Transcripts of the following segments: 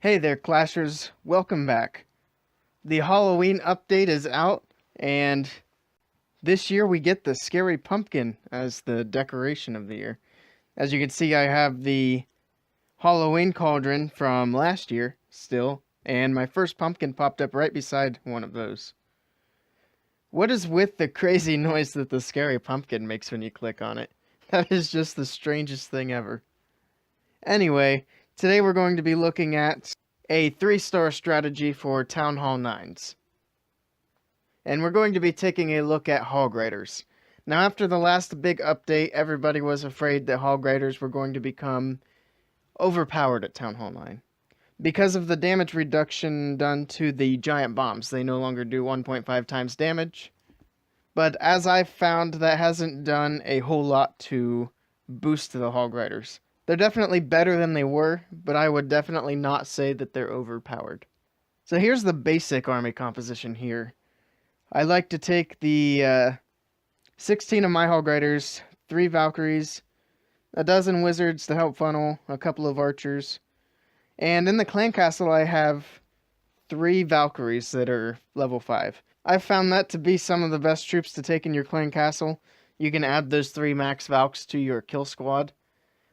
Hey there, Clashers. Welcome back. The Halloween update is out, and this year we get the scary pumpkin as the decoration of the year. As you can see, I have the Halloween cauldron from last year still, and my first pumpkin popped up right beside one of those. What is with the crazy noise that the scary pumpkin makes when you click on it? That is just the strangest thing ever. Anyway, today we're going to be looking at a 3-star strategy for Town Hall 9s. And we're going to be taking a look at Hog Raiders. Now, after the last big update, everybody was afraid that Hog Raiders were going to become overpowered at Town Hall 9. Because of the damage reduction done to the giant bombs, they no longer do 1.5 times damage. But as I've found, that hasn't done a whole lot to boost the Hog Raiders. They're definitely better than they were, but I would definitely not say that they're overpowered. So here's the basic army composition here. I like to take the 16 of my Hog Raiders, 3 Valkyries, a dozen Wizards to help funnel, a couple of Archers, and in the Clan Castle I have 3 Valkyries that are level 5. I've found that to be some of the best troops to take in your Clan Castle. You can add those 3 max Valks to your kill squad.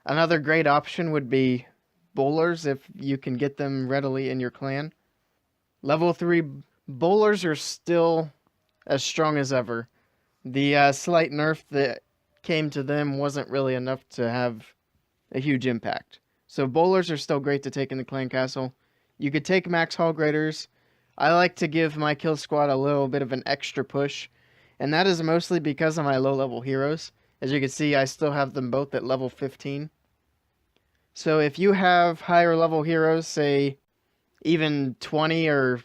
Another great option would be bowlers if you can get them readily in your clan. Level 3 bowlers are still as strong as ever. The slight nerf that came to them wasn't really enough to have a huge impact. So bowlers are still great to take in the clan castle. You could take max Hog Raiders. I like to give my kill squad a little bit of an extra push, and that is mostly because of my low level heroes. As you can see, I still have them both at level 15. So if you have higher level heroes, say even 20 or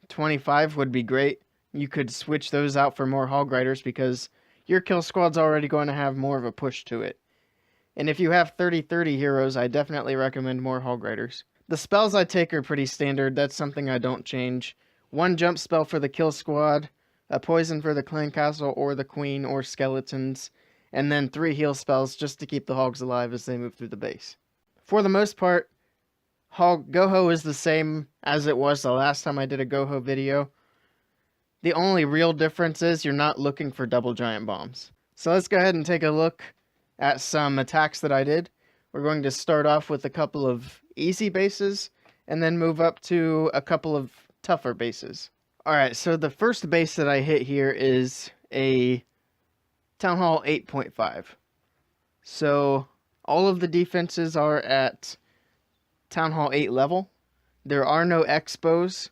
25 would be great. You could switch those out for more Hog Raiders because your kill squad's already going to have more of a push to it. And if you have 30-30 heroes, I definitely recommend more Hog Raiders. The spells I take are pretty standard. That's something I don't change. 1 jump spell for the kill squad, a poison for the clan castle or the queen or skeletons, and then 3 heal spells just to keep the hogs alive as they move through the base. For the most part, GOHO is the same as it was the last time I did a GOHO video. The only real difference is you're not looking for double giant bombs. So let's go ahead and take a look at some attacks that I did. We're going to start off with a couple of easy bases, and then move up to a couple of tougher bases. Alright, so the first base that I hit here is a Town Hall 8.5. So all of the defenses are at Town Hall 8 level. There are no expos.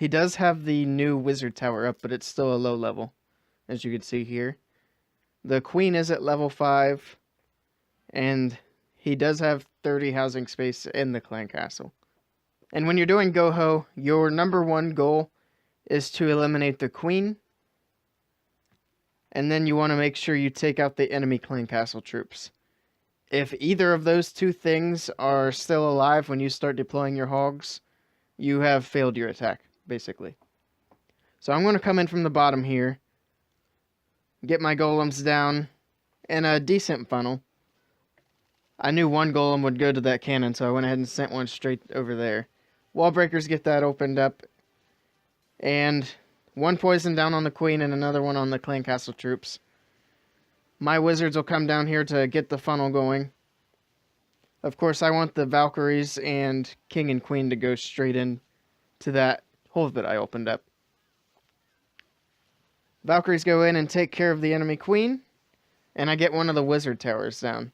He does have the new Wizard Tower up, but it's still a low level, as you can see here. The Queen is at level 5, and he does have 30 housing space in the Clan Castle. And when you're doing GOHO, your number 1 goal is to eliminate the Queen, and then you want to make sure you take out the enemy Clan Castle troops. If either of those 2 things are still alive when you start deploying your hogs, you have failed your attack, basically. So I'm going to come in from the bottom here, get my golems down in a decent funnel. I knew 1 golem would go to that cannon, so I went ahead and sent 1 straight over there. Wall breakers get that opened up, and 1 poison down on the queen and another 1 on the clan castle troops. My wizards will come down here to get the funnel going. Of course, I want the Valkyries and king and queen to go straight in to that hole that I opened up. Valkyries go in and take care of the enemy queen, and I get 1 of the wizard towers down.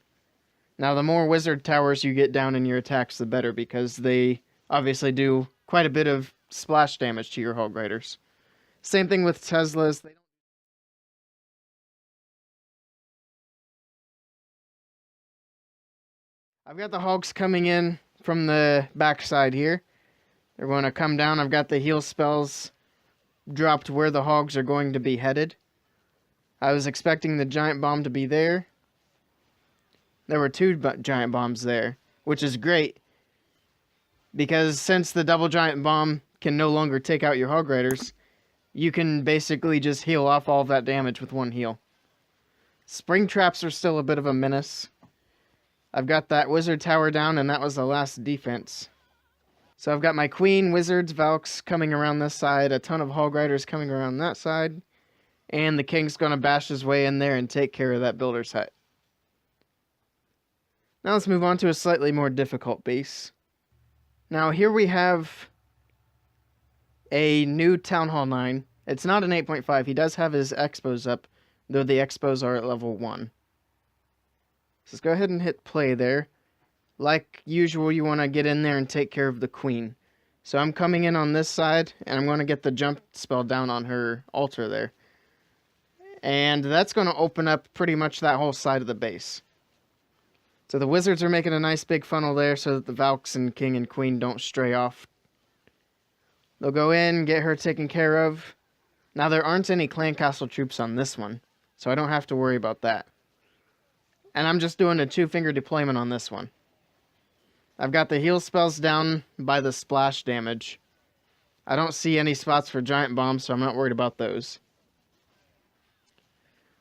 Now, the more wizard towers you get down in your attacks, the better, because they obviously do quite a bit of splash damage to your Hog Raiders. Same thing with Teslas. I've got the hogs coming in from the backside here. They're going to come down. I've got the heal spells dropped where the hogs are going to be headed. I was expecting the giant bomb to be there. There were 2 giant bombs there, which is great, because since the double giant bomb can no longer take out your Hog Raiders, you can basically just heal off all of that damage with 1 heal. Spring traps are still a bit of a menace. I've got that wizard tower down, and that was the last defense. So I've got my queen, wizards, valks coming around this side, a ton of hog riders coming around that side, and the king's going to bash his way in there and take care of that builder's hut. Now let's move on to a slightly more difficult base. Now here we have a new Town Hall 9. It's not an 8.5. He does have his expos up, though the expos are at level 1. So let's go ahead and hit play there. Like usual, you want to get in there and take care of the queen. So I'm coming in on this side, and I'm going to get the jump spell down on her altar there. And that's going to open up pretty much that whole side of the base. So the wizards are making a nice big funnel there so that the valks and king and queen don't stray off. They'll go in, get her taken care of. Now there aren't any clan castle troops on this one, so I don't have to worry about that. And I'm just doing a 2-finger deployment on this one. I've got the heal spells down by the splash damage. I don't see any spots for giant bombs, so I'm not worried about those.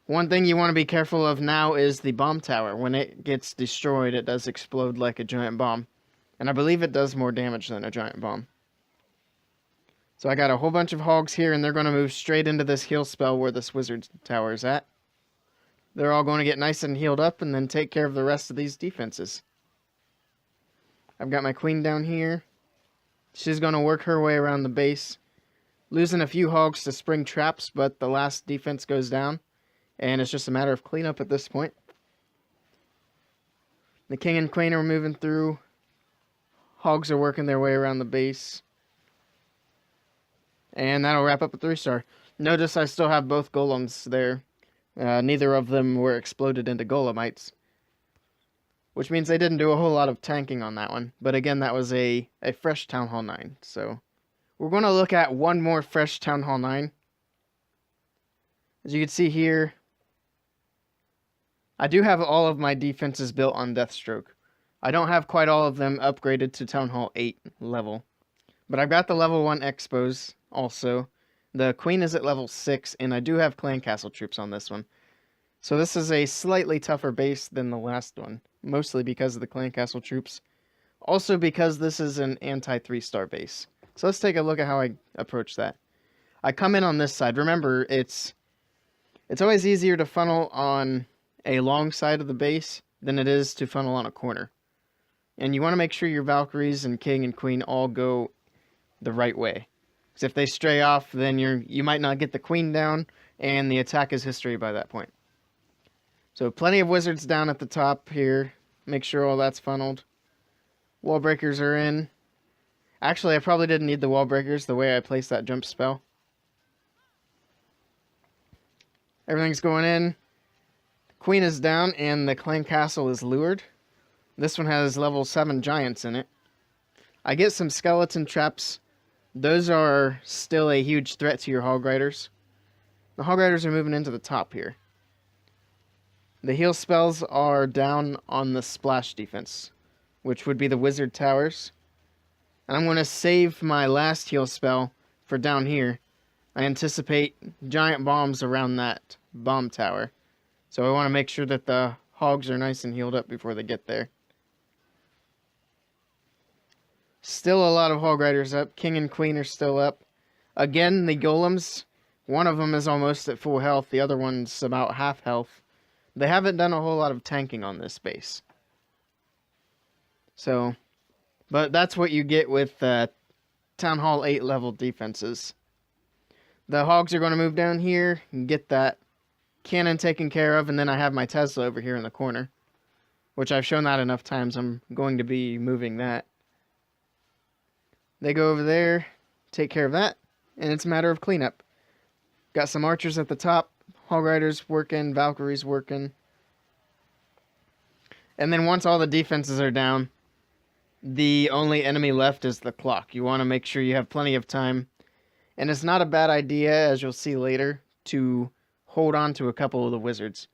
One thing you want to be careful of now is the bomb tower. When it gets destroyed, it does explode like a giant bomb. And I believe it does more damage than a giant bomb. So I got a whole bunch of hogs here, and they're going to move straight into this heal spell where this wizard tower is at. They're all going to get nice and healed up and then take care of the rest of these defenses. I've got my queen down here. She's going to work her way around the base. Losing a few hogs to spring traps, but the last defense goes down. And it's just a matter of cleanup at this point. The king and queen are moving through. Hogs are working their way around the base. And that'll wrap up a 3-star. Notice I still have both golems there. Neither of them were exploded into golemites. Which means they didn't do a whole lot of tanking on that one. But again, that was a fresh Town Hall 9. So we're going to look at one more fresh Town Hall 9. As you can see here, I do have all of my defenses built on Deathstroke. I don't have quite all of them upgraded to Town Hall 8 level. But I've got the level 1 expos also. The queen is at level 6, and I do have clan castle troops on this one. So this is a slightly tougher base than the last one, mostly because of the clan castle troops. Also because this is an anti-3-star base. So let's take a look at how I approach that. I come in on this side. Remember, it's always easier to funnel on a long side of the base than it is to funnel on a corner. And you want to make sure your Valkyries and king and queen all go the right way. Because if they stray off, then you might not get the queen down, and the attack is history by that point. So plenty of wizards down at the top here. Make sure all that's funneled. Wall breakers are in. Actually, I probably didn't need the wall breakers the way I placed that jump spell. Everything's going in. Queen is down, and the clan castle is lured. This one has level 7 giants in it. I get some skeleton traps. Those are still a huge threat to your hog riders. The hog riders are moving into the top here. The heal spells are down on the splash defense, which would be the wizard towers. And I'm going to save my last heal spell for down here. I anticipate giant bombs around that bomb tower. So I want to make sure that the hogs are nice and healed up before they get there. Still a lot of hog riders up. King and queen are still up. Again, the golems, one of them is almost at full health. The other one's about half health. They haven't done a whole lot of tanking on this base. So, but that's what you get with Town Hall 8 level defenses. The hogs are going to move down here and get that cannon taken care of, and then I have my Tesla over here in the corner, which I've shown that enough times. I'm going to be moving that. They go over there, take care of that, and it's a matter of cleanup. Got some archers at the top, hog riders working, Valkyries working. And then once all the defenses are down, the only enemy left is the clock. You want to make sure you have plenty of time. And it's not a bad idea, as you'll see later, to hold on to a couple of the wizards.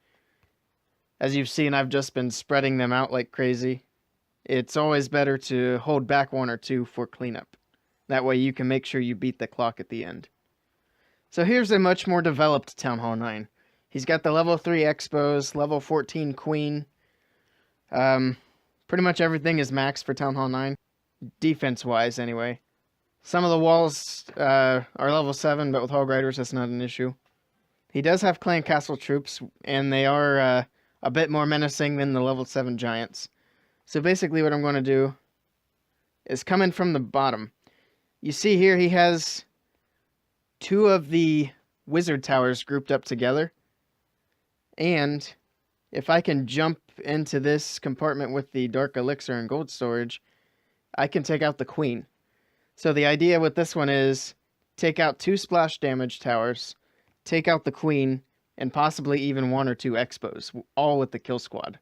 As you've seen, I've just been spreading them out like crazy. It's always better to hold back one or two for cleanup. That way you can make sure you beat the clock at the end. So here's a much more developed Town Hall 9. He's got the level 3 expos, level 14 queen. Pretty much everything is maxed for Town Hall 9, defense-wise anyway. Some of the walls are level 7, but with Hog Riders that's not an issue. He does have Clan Castle troops, and they are a bit more menacing than the level 7 giants. So basically what I'm going to do is come in from the bottom. You see here he has 2 of the wizard towers grouped up together. And if I can jump into this compartment with the dark elixir and gold storage, I can take out the queen. So the idea with this one is take out 2 splash damage towers, take out the queen, and possibly even 1 or 2 expos, all with the kill squad.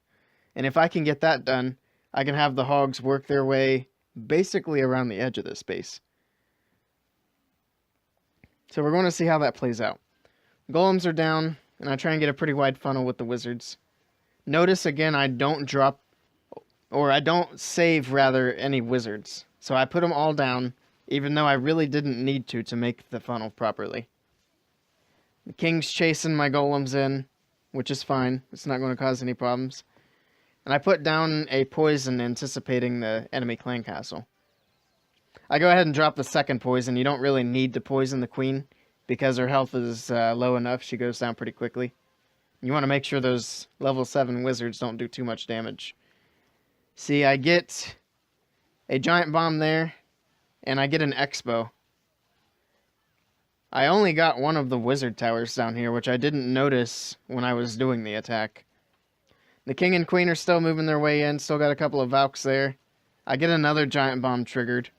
And if I can get that done, I can have the hogs work their way basically around the edge of this base. So we're going to see how that plays out. Golems are down, and I try and get a pretty wide funnel with the wizards. Notice again, I don't save any wizards. So I put them all down, even though I really didn't need to make the funnel properly. The king's chasing my golems in, which is fine. It's not going to cause any problems. And I put down a poison anticipating the enemy clan castle. I go ahead and drop the second poison. You don't really need to poison the queen because her health is low enough. She goes down pretty quickly. You want to make sure those level 7 wizards don't do too much damage. See, I get a giant bomb there, and I get an expo. I only got 1 of the wizard towers down here, which I didn't notice when I was doing the attack. The king and queen are still moving their way in, still got a couple of Valks there. I get another giant bomb triggered,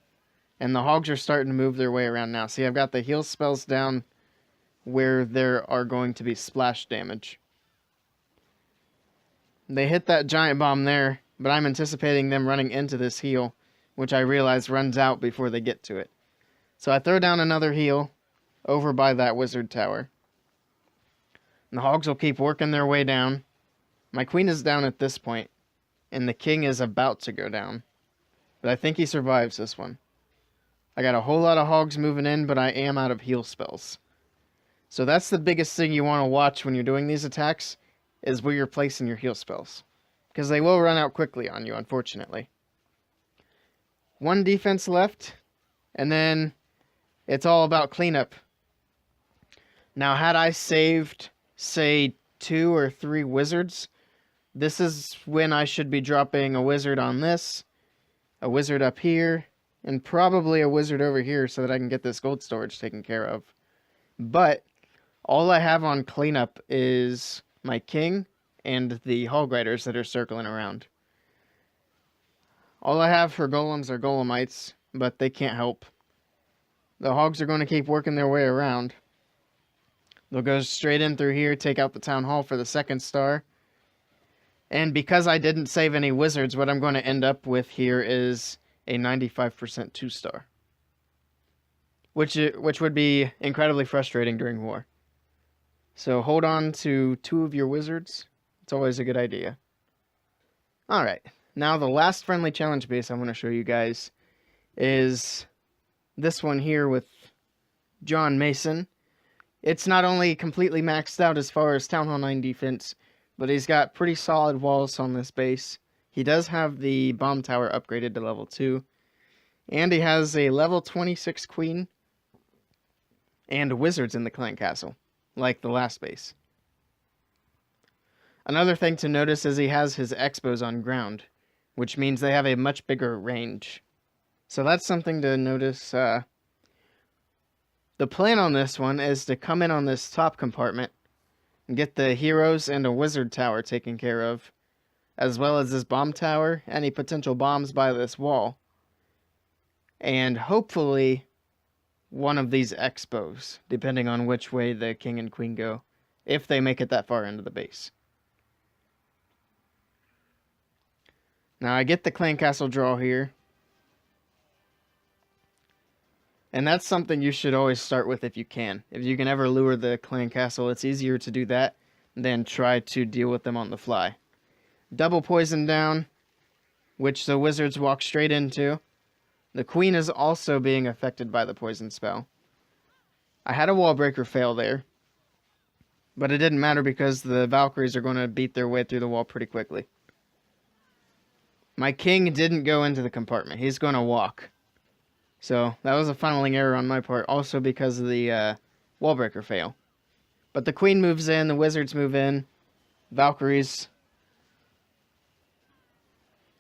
and the hogs are starting to move their way around now. See, I've got the heal spells down where there are going to be splash damage. They hit that giant bomb there, but I'm anticipating them running into this heal, which I realize runs out before they get to it. So I throw down another heal over by that wizard tower. And the hogs will keep working their way down. My queen is down at this point, and the king is about to go down. But I think he survives this one. I got a whole lot of hogs moving in, but I am out of heal spells. So that's the biggest thing you want to watch when you're doing these attacks, is where you're placing your heal spells. Because they will run out quickly on you, unfortunately. 1 defense left, and then it's all about cleanup. Now, had I saved, say, 2 or 3 wizards, this is when I should be dropping a wizard on this, a wizard up here, and probably a wizard over here so that I can get this gold storage taken care of. But all I have on cleanup is my king and the hog riders that are circling around. All I have for golems are golemites, but they can't help. The hogs are going to keep working their way around. They'll go straight in through here, take out the town hall for the 2nd star. And because I didn't save any wizards, what I'm going to end up with here is a 95% 2-star. Which would be incredibly frustrating during war. So hold on to 2 of your wizards. It's always a good idea. Alright, now the last friendly challenge base I want to show you guys is this one here with John Mason. It's not only completely maxed out as far as Town Hall 9 defense, but he's got pretty solid walls on this base. He does have the bomb tower upgraded to level 2. And he has a level 26 queen and wizards in the clan castle, like the last base. Another thing to notice is he has his expos on ground, which means they have a much bigger range. So that's something to notice. The plan on this one is to come in on this top compartment and get the heroes and a wizard tower taken care of, as well as this bomb tower, any potential bombs by this wall, and hopefully one of these expos, depending on which way the king and queen go, if they make it that far into the base. Now I get the clan castle draw here. And that's something you should always start with if you can. If you can ever lure the clan castle, it's easier to do that than try to deal with them on the fly. Double poison down, which the wizards walk straight into. The queen is also being affected by the poison spell. I had a wall breaker fail there, but it didn't matter because the Valkyries are going to beat their way through the wall pretty quickly. My king didn't go into the compartment. He's going to walk. So that was a funneling error on my part, also because of the wall breaker fail. But the queen moves in, the wizards move in, Valkyries.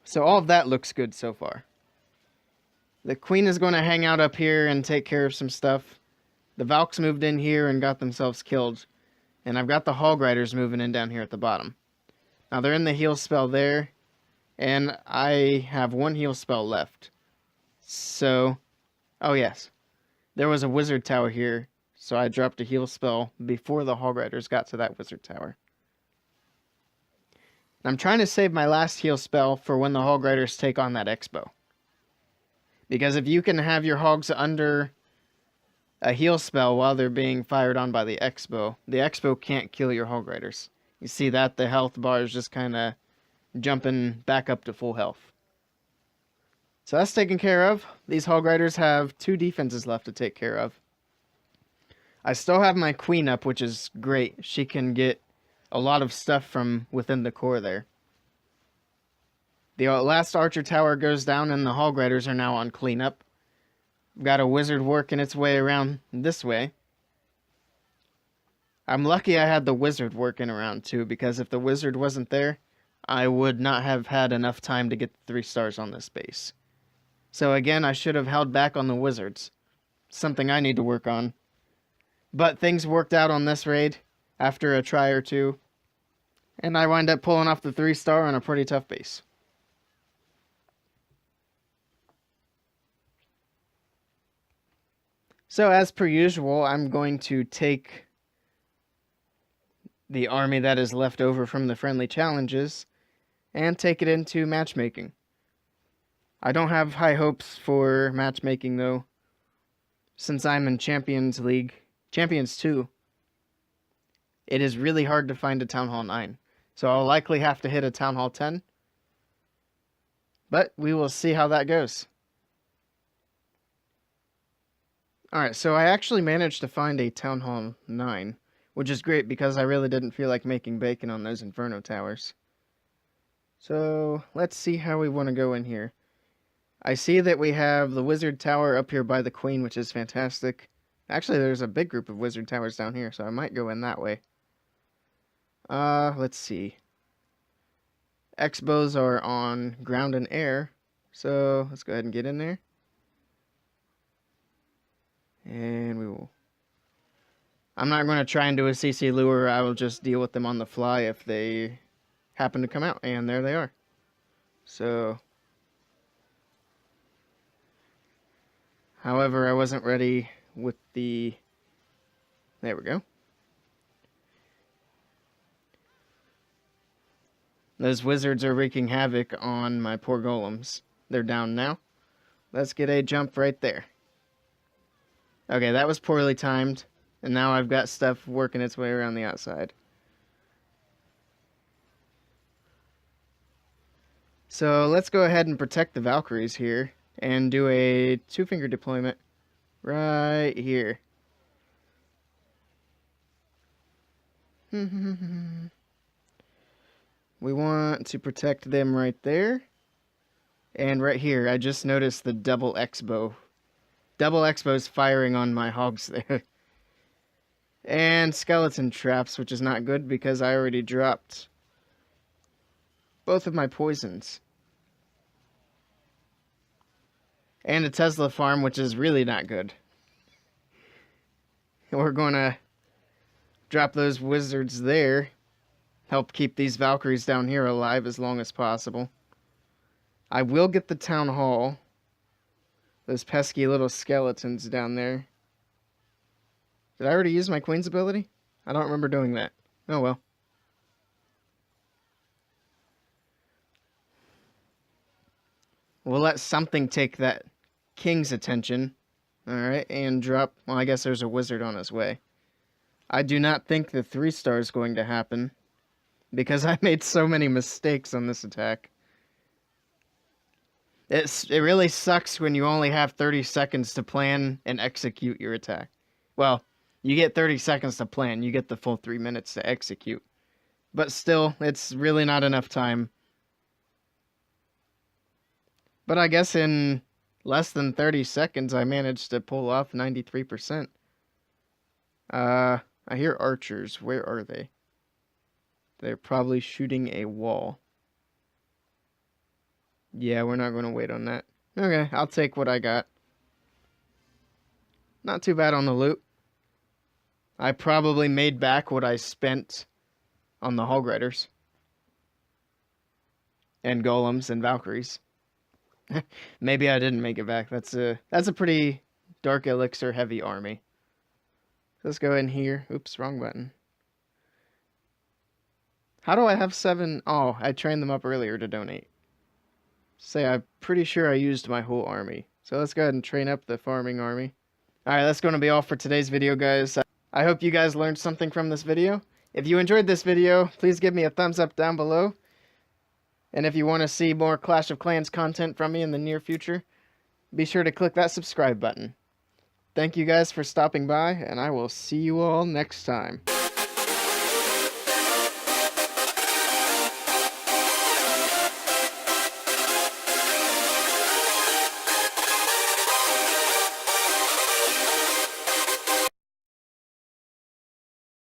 So all of that looks good so far. The queen is going to hang out up here and take care of some stuff. The Valks moved in here and got themselves killed. And I've got the Hog Riders moving in down here at the bottom. Now they're in the heal spell there. And I have one heal spell left. So, oh yes. There was a wizard tower here. So I dropped a heal spell before the Hog Riders got to that wizard tower. I'm trying to save my last heal spell for when the Hog Riders take on that Expo. Because if you can have your hogs under a heal spell while they're being fired on by the Expo can't kill your Hog Riders. You see that? The health bar is just kind of jumping back up to full health. So that's taken care of. These Hog Riders have 2 defenses left to take care of. I still have my queen up, which is great. She can get a lot of stuff from within the core there. The last archer tower goes down and the Hog Riders are now on cleanup. Got a wizard working its way around this way. I'm lucky I had the wizard working around too, because if the wizard wasn't there, I would not have had enough time to get 3 stars on this base. So again, I should have held back on the wizards. Something I need to work on. But things worked out on this raid after a try or two. And I wind up pulling off the 3-star on a pretty tough base. So as per usual, I'm going to take the army that is left over from the friendly challenges and take it into matchmaking. I don't have high hopes for matchmaking though, since I'm in Champions 2. It is really hard to find a Town Hall 9, so I'll likely have to hit a Town Hall 10. But we will see how that goes. Alright, so I actually managed to find a Town Hall 9, which is great because I really didn't feel like making bacon on those Inferno towers. So, let's see how we want to go in here. I see that we have the Wizard Tower up here by the Queen, which is fantastic. Actually, there's a big group of Wizard Towers down here, so I might go in that way. Let's see. Expos are on ground and air, so let's go ahead and get in there. And we will... I'm not going to try and do a CC lure. I will just deal with them on the fly if they happen to come out. And there they are. So... However, I wasn't ready with the... There we go. Those wizards are wreaking havoc on my poor golems. They're down now. Let's get a jump right there. Okay, that was poorly timed. And now I've got stuff working its way around the outside. So let's go ahead and protect the Valkyries here. And do a 2-finger deployment right here. We want to protect them right there. And right here, I just noticed the double Expo. Double Expo's firing on my hogs there. And skeleton traps, which is not good because I already dropped both of my poisons. And a Tesla farm, which is really not good. We're going to drop those wizards there. Help keep these Valkyries down here alive as long as possible. I will get the Town Hall. Those pesky little skeletons down there. Did I already use my Queen's ability? I don't remember doing that. Oh well. We'll let something take that King's attention. Alright, and drop... Well, I guess there's a wizard on his way. I do not think the 3-star is going to happen. Because I made so many mistakes on this attack. It really sucks when you only have 30 seconds to plan and execute your attack. Well, you get 30 seconds to plan. You get the full 3 minutes to execute. But still, it's really not enough time. But I guess in less than 30 seconds, I managed to pull off 93%. I hear archers. Where are they? They're probably shooting a wall. Yeah, we're not going to wait on that. Okay, I'll take what I got. Not too bad on the loot. I probably made back what I spent on the hog riders. And golems and valkyries. Maybe I didn't make it back. That's a pretty dark elixir heavy army. Let's go in here. Oops, wrong button. How do I have 7? Oh, I trained them up earlier to donate. Say, I'm pretty sure I used my whole army. So let's go ahead and train up the farming army. Alright, that's going to be all for today's video, guys. I hope you guys learned something from this video. If you enjoyed this video, please give me a thumbs up down below. And if you want to see more Clash of Clans content from me in the near future, be sure to click that subscribe button. Thank you guys for stopping by, and I will see you all next time.